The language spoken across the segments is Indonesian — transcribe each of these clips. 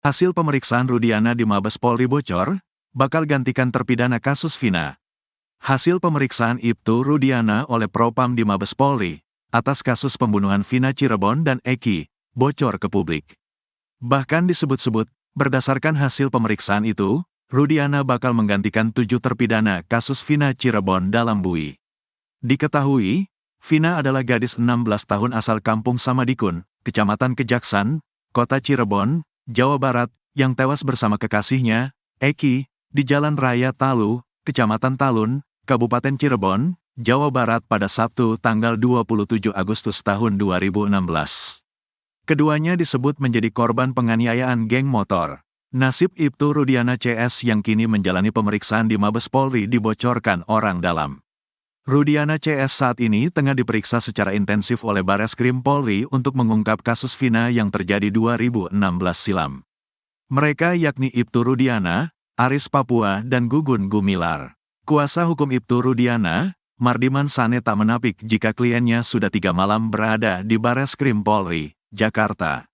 Hasil pemeriksaan Rudiana di Mabes Polri bocor, bakal gantikan terpidana kasus Vina. Hasil pemeriksaan Ibtu Rudiana oleh Propam di Mabes Polri, atas kasus pembunuhan Vina Cirebon dan Eki, bocor ke publik. Bahkan disebut-sebut, berdasarkan hasil pemeriksaan itu, Rudiana bakal menggantikan 7 terpidana kasus Vina Cirebon dalam bui. Diketahui, Vina adalah gadis 16 tahun asal Kampung Samadikun, Kecamatan Kejaksan, Kota Cirebon, Jawa Barat, yang tewas bersama kekasihnya, Eki, di Jalan Raya Talu, Kecamatan Talun, Kabupaten Cirebon, Jawa Barat pada Sabtu tanggal 27 Agustus tahun 2016. Keduanya disebut menjadi korban penganiayaan geng motor. Nasib Ibtu Rudiana CS yang kini menjalani pemeriksaan di Mabes Polri dibocorkan orang dalam. Rudiana CS saat ini tengah diperiksa secara intensif oleh Bareskrim Polri untuk mengungkap kasus Vina yang terjadi 2016 silam. Mereka yakni Ibtu Rudiana, Aris Papua dan Gugun Gumilar. Kuasa hukum Ibtu Rudiana, Mardiman Sane tak menapik jika kliennya sudah 3 malam berada di Bareskrim Polri, Jakarta.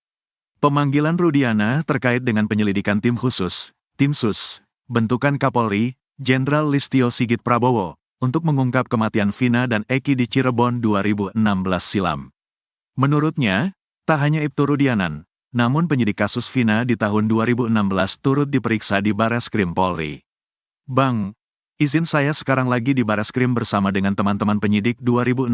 Pemanggilan Rudiana terkait dengan penyelidikan tim khusus, Tim Sus, bentukan Kapolri, Jenderal Listio Sigit Prabowo, untuk mengungkap kematian Vina dan Eki di Cirebon 2016 silam. Menurutnya, tak hanya Ibtu Rudianan, namun penyidik kasus Vina di tahun 2016 turut diperiksa di Bareskrim Polri. Bang, izin saya sekarang lagi di Bareskrim bersama dengan teman-teman penyidik 2016,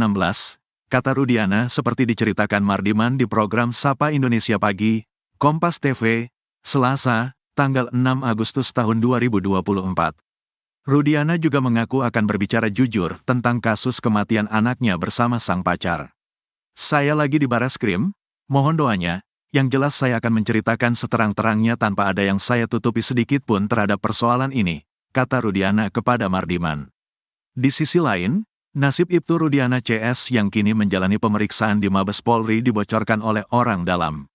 kata Rudiana seperti diceritakan Mardiman di program Sapa Indonesia Pagi, Kompas TV, Selasa, tanggal 6 Agustus tahun 2024. Rudiana juga mengaku akan berbicara jujur tentang kasus kematian anaknya bersama sang pacar. Saya lagi di Bareskrim, mohon doanya, yang jelas saya akan menceritakan seterang-terangnya tanpa ada yang saya tutupi sedikit pun terhadap persoalan ini, kata Rudiana kepada Mardiman. Di sisi lain, nasib Ibtu Rudiana CS yang kini menjalani pemeriksaan di Mabes Polri dibocorkan oleh orang dalam.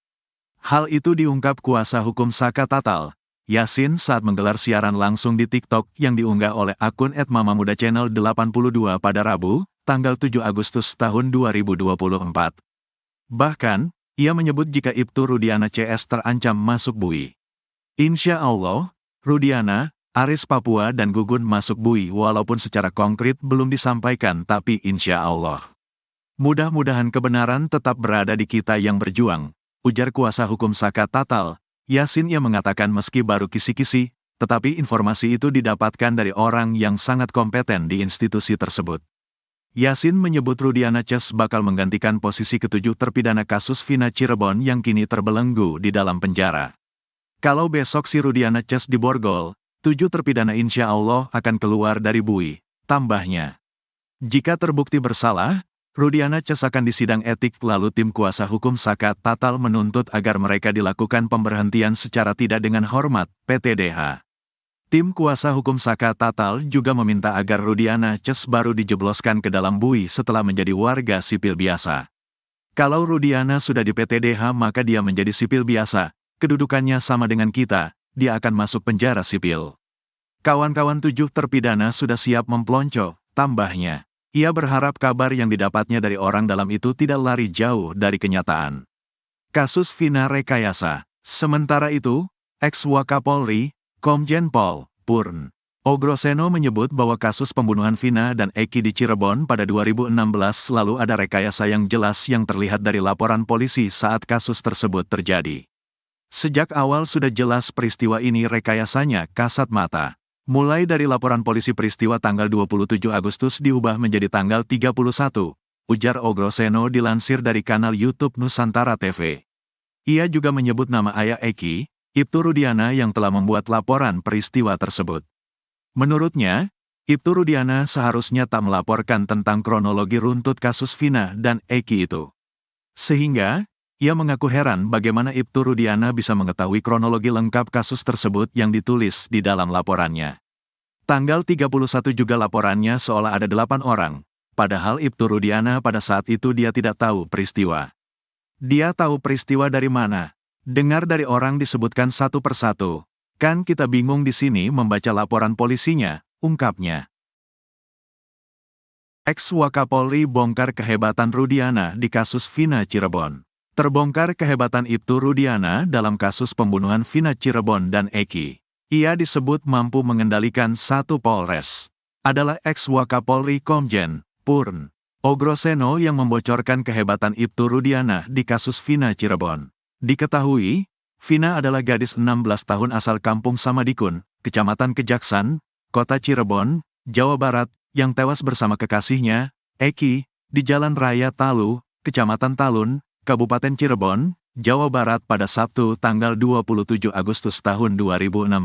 Hal itu diungkap kuasa hukum Saka Tatal, Yasin saat menggelar siaran langsung di TikTok yang diunggah oleh akun @mamamuda channel 82 pada Rabu, tanggal 7 Agustus tahun 2024. Bahkan, ia menyebut jika Ibtu Rudiana CS terancam masuk bui. Insya Allah, Rudiana, Aris Papua dan Gugun masuk bui walaupun secara konkret belum disampaikan tapi insya Allah. Mudah-mudahan kebenaran tetap berada di kita yang berjuang, ujar kuasa hukum Saka Tatal. Yasin yang mengatakan meski baru kisi-kisi, tetapi informasi itu didapatkan dari orang yang sangat kompeten di institusi tersebut. Yasin menyebut Rudiana CS bakal menggantikan posisi ke-7 terpidana kasus Vina Cirebon yang kini terbelenggu di dalam penjara. Kalau besok si Rudiana CS diborgol, 7 terpidana insya Allah akan keluar dari bui, tambahnya. Jika terbukti bersalah, Rudiana CS akan disidang etik lalu tim kuasa hukum Saka Tatal menuntut agar mereka dilakukan pemberhentian secara tidak dengan hormat, PTDH. Tim kuasa hukum Saka Tatal juga meminta agar Rudiana CS baru dijebloskan ke dalam bui setelah menjadi warga sipil biasa. Kalau Rudiana sudah di PTDH maka dia menjadi sipil biasa, kedudukannya sama dengan kita, dia akan masuk penjara sipil. Kawan-kawan 7 terpidana sudah siap memplonco, tambahnya. Ia berharap kabar yang didapatnya dari orang dalam itu tidak lari jauh dari kenyataan. Kasus Vina rekayasa. Sementara itu, ex-Wakapolri, Komjen Pol Purn Ogroseno menyebut bahwa kasus pembunuhan Vina dan Eki di Cirebon pada 2016 lalu ada rekayasa yang jelas yang terlihat dari laporan polisi saat kasus tersebut terjadi. Sejak awal sudah jelas peristiwa ini rekayasanya kasat mata. Mulai dari laporan polisi peristiwa tanggal 27 Agustus diubah menjadi tanggal 31, ujar Ogroseno dilansir dari kanal YouTube Nusantara TV. Ia juga menyebut nama ayah Eki, Ibtu Rudiana yang telah membuat laporan peristiwa tersebut. Menurutnya, Ibtu Rudiana seharusnya tak melaporkan tentang kronologi runtut kasus Vina dan Eki itu. Sehingga, ia mengaku heran bagaimana Ibtu Rudiana bisa mengetahui kronologi lengkap kasus tersebut yang ditulis di dalam laporannya. Tanggal 31 juga laporannya seolah ada 8 orang, padahal Ibtu Rudiana pada saat itu dia tidak tahu peristiwa. Dia tahu peristiwa dari mana? Dengar dari orang disebutkan satu persatu. Kan kita bingung di sini membaca laporan polisinya, ungkapnya. Ex-Wakapolri bongkar kehebatan Rudiana di kasus Vina Cirebon. Terbongkar kehebatan Ibtu Rudiana dalam kasus pembunuhan Vina Cirebon dan Eki. Ia disebut mampu mengendalikan satu Polres. Adalah ex-Wakapolri Komjen Purn Ogroseno yang membocorkan kehebatan Ibtu Rudiana di kasus Vina Cirebon. Diketahui, Vina adalah gadis 16 tahun asal Kampung Samadikun, Kecamatan Kejaksan, Kota Cirebon, Jawa Barat, yang tewas bersama kekasihnya, Eki, di Jalan Raya Talu, Kecamatan Talun, Kabupaten Cirebon, Jawa Barat pada Sabtu tanggal 27 Agustus tahun 2016.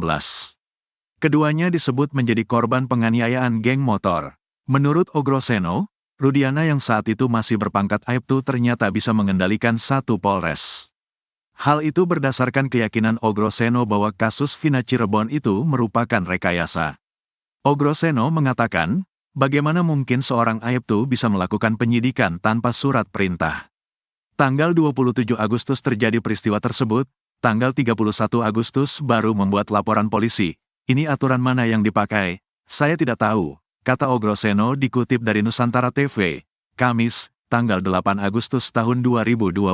Keduanya disebut menjadi korban penganiayaan geng motor. Menurut Ogroseno, Rudiana yang saat itu masih berpangkat Aibtu ternyata bisa mengendalikan satu Polres. Hal itu berdasarkan keyakinan Ogroseno bahwa kasus Vina Cirebon itu merupakan rekayasa. Ogroseno mengatakan, bagaimana mungkin seorang Aibtu bisa melakukan penyidikan tanpa surat perintah. Tanggal 27 Agustus terjadi peristiwa tersebut, tanggal 31 Agustus baru membuat laporan polisi. Ini aturan mana yang dipakai? Saya tidak tahu, kata Ogroseno dikutip dari Nusantara TV, Kamis, tanggal 8 Agustus tahun 2024.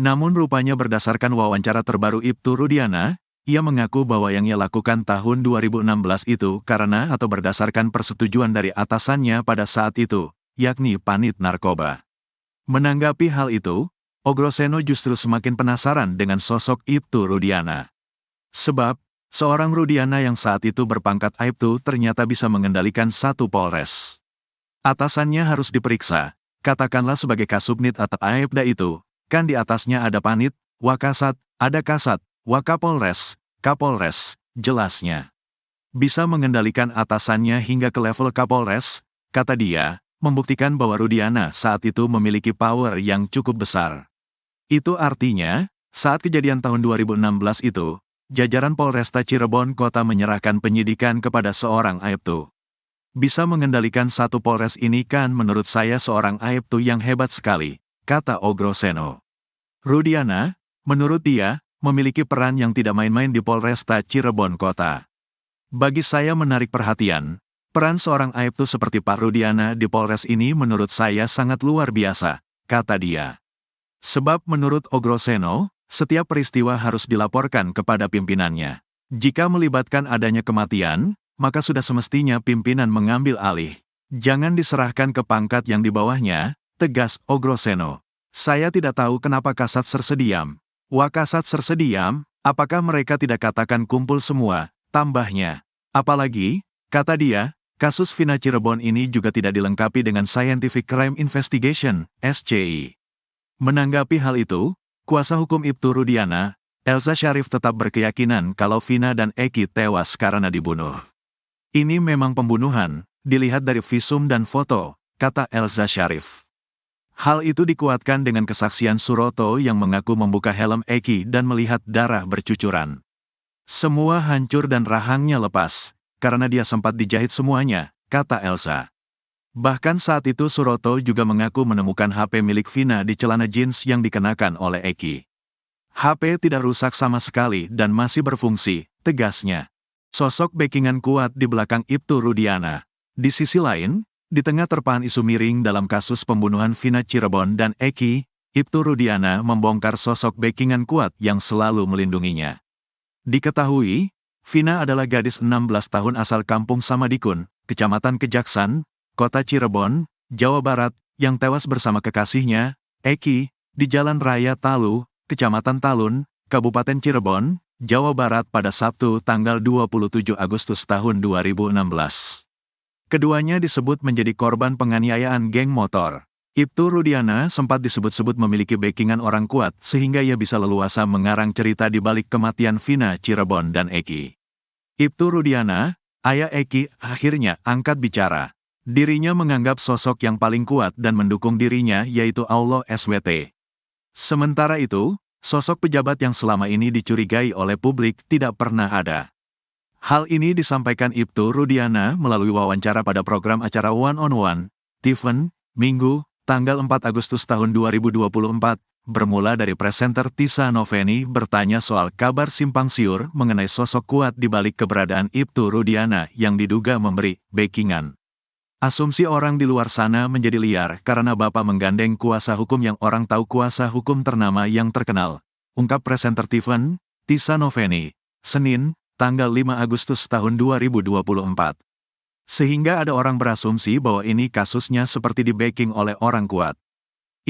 Namun rupanya berdasarkan wawancara terbaru Ibtu Rudiana, ia mengaku bahwa yang ia lakukan tahun 2016 itu karena atau berdasarkan persetujuan dari atasannya pada saat itu, yakni Panit Narkoba. Menanggapi hal itu, Ogroseno justru semakin penasaran dengan sosok Ibtu Rudiana. Sebab, seorang Rudiana yang saat itu berpangkat Aibtu ternyata bisa mengendalikan satu Polres. Atasannya harus diperiksa, katakanlah sebagai Kasubnit atau Aibda itu, kan di atasnya ada Panit, Wakasat, ada Kasat, Wakapolres, Kapolres, jelasnya. Bisa mengendalikan atasannya hingga ke level Kapolres, kata dia, membuktikan bahwa Rudiana saat itu memiliki power yang cukup besar. Itu artinya, saat kejadian tahun 2016 itu, jajaran Polresta Cirebon Kota menyerahkan penyidikan kepada seorang Aibtu. Bisa mengendalikan satu Polres ini kan menurut saya seorang Aibtu yang hebat sekali, kata Ogroseno. Rudiana, menurut dia, memiliki peran yang tidak main-main di Polresta Cirebon Kota. Bagi saya menarik perhatian. Peran seorang Aibtu seperti Pak Rudiana di Polres ini menurut saya sangat luar biasa, kata dia. Sebab menurut Ogroseno, setiap peristiwa harus dilaporkan kepada pimpinannya. Jika melibatkan adanya kematian, maka sudah semestinya pimpinan mengambil alih. Jangan diserahkan ke pangkat yang di bawahnya, tegas Ogroseno. Saya tidak tahu kenapa Kasat sersediam. Wakasat sersediam, apakah mereka tidak katakan kumpul semua, tambahnya. Apalagi, kata dia, kasus Vina Cirebon ini juga tidak dilengkapi dengan Scientific Crime Investigation, SCI. Menanggapi hal itu, kuasa hukum Ibtu Rudiana, Elza Syarif tetap berkeyakinan kalau Vina dan Eki tewas karena dibunuh. Ini memang pembunuhan, dilihat dari visum dan foto, kata Elza Syarif. Hal itu dikuatkan dengan kesaksian Suroto yang mengaku membuka helm Eki dan melihat darah bercucuran. Semua hancur dan rahangnya lepas. Karena dia sempat dijahit semuanya, kata Elza. Bahkan saat itu Suroto juga mengaku menemukan HP milik Vina di celana jeans yang dikenakan oleh Eki. HP tidak rusak sama sekali dan masih berfungsi, tegasnya. Sosok backingan kuat di belakang Ibtu Rudiana. Di sisi lain, di tengah terpaan isu miring dalam kasus pembunuhan Vina Cirebon dan Eki, Ibtu Rudiana membongkar sosok backingan kuat yang selalu melindunginya. Diketahui, Vina adalah gadis 16 tahun asal Kampung Samadikun, Kecamatan Kejaksan, Kota Cirebon, Jawa Barat, yang tewas bersama kekasihnya, Eki, di Jalan Raya Talu, Kecamatan Talun, Kabupaten Cirebon, Jawa Barat pada Sabtu tanggal 27 Agustus tahun 2016. Keduanya disebut menjadi korban penganiayaan geng motor. Ibtu Rudiana sempat disebut-sebut memiliki backingan orang kuat sehingga ia bisa leluasa mengarang cerita di balik kematian Vina Cirebon dan Eki. Ibtu Rudiana, ayah Eki, akhirnya angkat bicara. Dirinya menganggap sosok yang paling kuat dan mendukung dirinya yaitu Allah SWT. Sementara itu, sosok pejabat yang selama ini dicurigai oleh publik tidak pernah ada. Hal ini disampaikan Ibtu Rudiana melalui wawancara pada program acara One on One, Tiffen, Minggu, tanggal 4 Agustus tahun 2024, bermula dari presenter Tisa Noveni bertanya soal kabar simpang siur mengenai sosok kuat di balik keberadaan Ibtu Rudiana yang diduga memberi backingan. Asumsi orang di luar sana menjadi liar karena Bapak menggandeng kuasa hukum yang orang tahu kuasa hukum ternama yang terkenal, ungkap presenter Tiffen, Tisa Noveni, Senin, tanggal 5 Agustus tahun 2024. Sehingga ada orang berasumsi bahwa ini kasusnya seperti di-backing oleh orang kuat.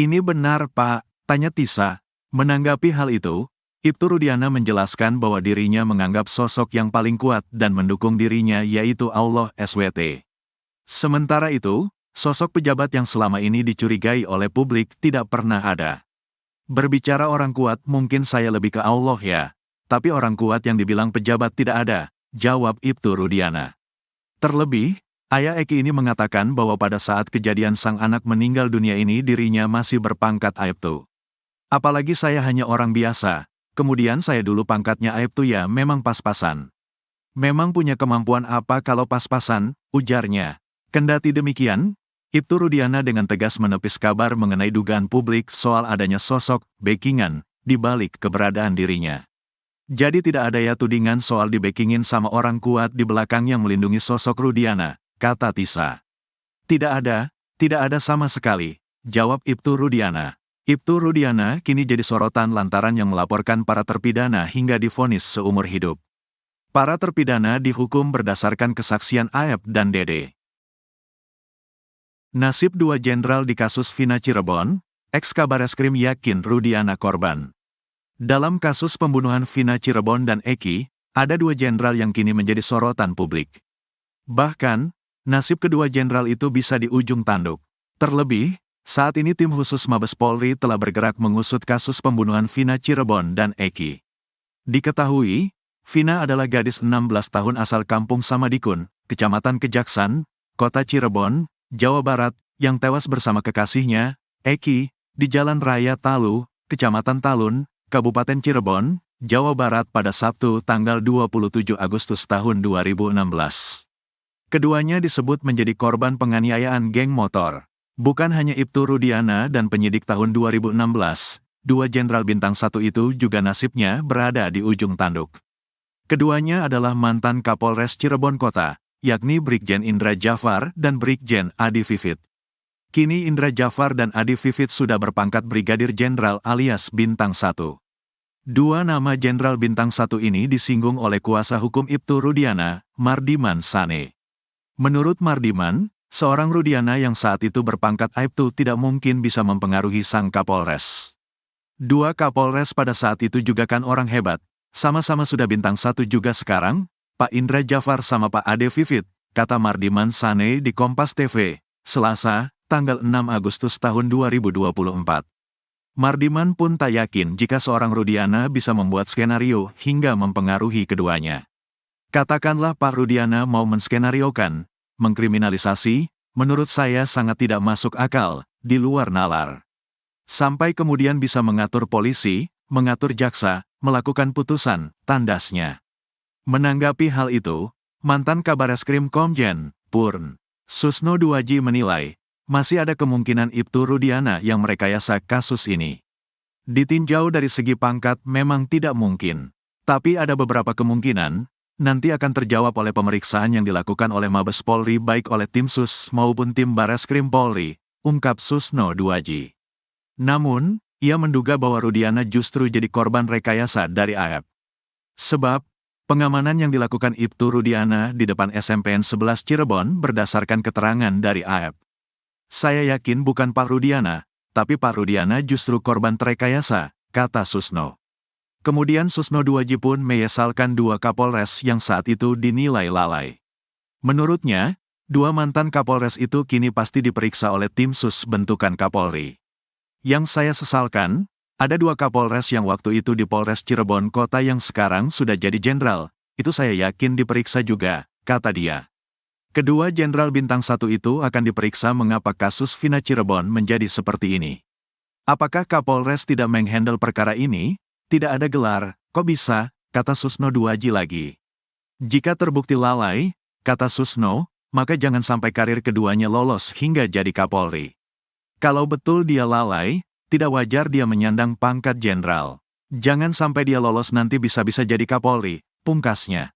Ini benar, Pak, tanya Tisa. Menanggapi hal itu, Ibtu Rudiana menjelaskan bahwa dirinya menganggap sosok yang paling kuat dan mendukung dirinya yaitu Allah SWT. Sementara itu, sosok pejabat yang selama ini dicurigai oleh publik tidak pernah ada. Berbicara orang kuat mungkin saya lebih ke Allah ya, tapi orang kuat yang dibilang pejabat tidak ada, jawab Ibtu Rudiana. Terlebih, ayah Eki ini mengatakan bahwa pada saat kejadian sang anak meninggal dunia ini dirinya masih berpangkat Aibtu. Apalagi saya hanya orang biasa, kemudian saya dulu pangkatnya Aibtu ya memang pas-pasan. Memang punya kemampuan apa kalau pas-pasan, ujarnya. Kendati demikian, Ibtu Rudiana dengan tegas menepis kabar mengenai dugaan publik soal adanya sosok backingan di balik keberadaan dirinya. Jadi tidak ada ya tudingan soal di-backingin sama orang kuat di belakang yang melindungi sosok Rudiana, kata Tisa. Tidak ada sama sekali, jawab Ibtu Rudiana. Ibtu Rudiana kini jadi sorotan lantaran yang melaporkan para terpidana hingga divonis seumur hidup. Para terpidana dihukum berdasarkan kesaksian Aep dan Dede. Nasib dua jenderal di kasus Vina Cirebon, ex-Kabareskrim yakin Rudiana korban. Dalam kasus pembunuhan Vina Cirebon dan Eki, ada dua jenderal yang kini menjadi sorotan publik. Bahkan, nasib kedua jenderal itu bisa di ujung tanduk. Terlebih, saat ini tim khusus Mabes Polri telah bergerak mengusut kasus pembunuhan Vina Cirebon dan Eki. Diketahui, Vina adalah gadis 16 tahun asal Kampung Samadikun, Kecamatan Kejaksan, Kota Cirebon, Jawa Barat, yang tewas bersama kekasihnya, Eki, di Jalan Raya Talu, Kecamatan Talun, Kabupaten Cirebon, Jawa Barat pada Sabtu tanggal 27 Agustus tahun 2016. Keduanya disebut menjadi korban penganiayaan geng motor. Bukan hanya Ibtu Rudiana dan penyidik tahun 2016, dua jenderal bintang 1 itu juga nasibnya berada di ujung tanduk. Keduanya adalah mantan Kapolres Cirebon Kota, yakni Brigjen Indra Jafar dan Brigjen Adi Vivit. Kini Indra Jafar dan Adi Vivit sudah berpangkat Brigadir Jenderal alias Bintang 1. Dua nama Jenderal Bintang 1 ini disinggung oleh kuasa hukum Ibtu Rudiana, Mardiman Sane. Menurut Mardiman, seorang Rudiana yang saat itu berpangkat Aibtu tidak mungkin bisa mempengaruhi sang Kapolres. Dua Kapolres pada saat itu juga kan orang hebat, sama-sama sudah Bintang 1 juga sekarang, Pak Indra Jafar sama Pak Ade Vivit, kata Mardiman Sane di Kompas TV, Selasa, tanggal 6 Agustus tahun 2024. Mardiman pun tak yakin jika seorang Rudiana bisa membuat skenario hingga mempengaruhi keduanya. Katakanlah Pak Rudiana mau menskenariokan, mengkriminalisasi, menurut saya sangat tidak masuk akal, di luar nalar. Sampai kemudian bisa mengatur polisi, mengatur jaksa, melakukan putusan, tandasnya. Menanggapi hal itu, mantan Kabareskrim Komjen, Purn. Susno Duaji menilai, masih ada kemungkinan Ibtu Rudiana yang merekayasa kasus ini. Ditinjau dari segi pangkat memang tidak mungkin, tapi ada beberapa kemungkinan, nanti akan terjawab oleh pemeriksaan yang dilakukan oleh Mabes Polri baik oleh tim Sus maupun tim Bareskrim Polri, ungkap Susno Duaji. Namun, ia menduga bahwa Rudiana justru jadi korban rekayasa dari Aep. Sebab, pengamanan yang dilakukan Ibtu Rudiana di depan SMPN 11 Cirebon berdasarkan keterangan dari Aep. Saya yakin bukan Pak Rudiana, tapi Pak Rudiana justru korban terekayasa, kata Susno. Kemudian Susno Duaji pun menyesalkan dua Kapolres yang saat itu dinilai lalai. Menurutnya, dua mantan Kapolres itu kini pasti diperiksa oleh tim Sus bentukan Kapolri. Yang saya sesalkan, ada dua Kapolres yang waktu itu di Polres Cirebon Kota yang sekarang sudah jadi jenderal, itu saya yakin diperiksa juga, kata dia. Kedua jenderal bintang 1 itu akan diperiksa mengapa kasus Vina Cirebon menjadi seperti ini. Apakah Kapolres tidak menghandle perkara ini? Tidak ada gelar, kok bisa, kata Susno Duaji lagi. Jika terbukti lalai, kata Susno, maka jangan sampai karir keduanya lolos hingga jadi Kapolri. Kalau betul dia lalai, tidak wajar dia menyandang pangkat jenderal. Jangan sampai dia lolos nanti bisa-bisa jadi Kapolri, pungkasnya.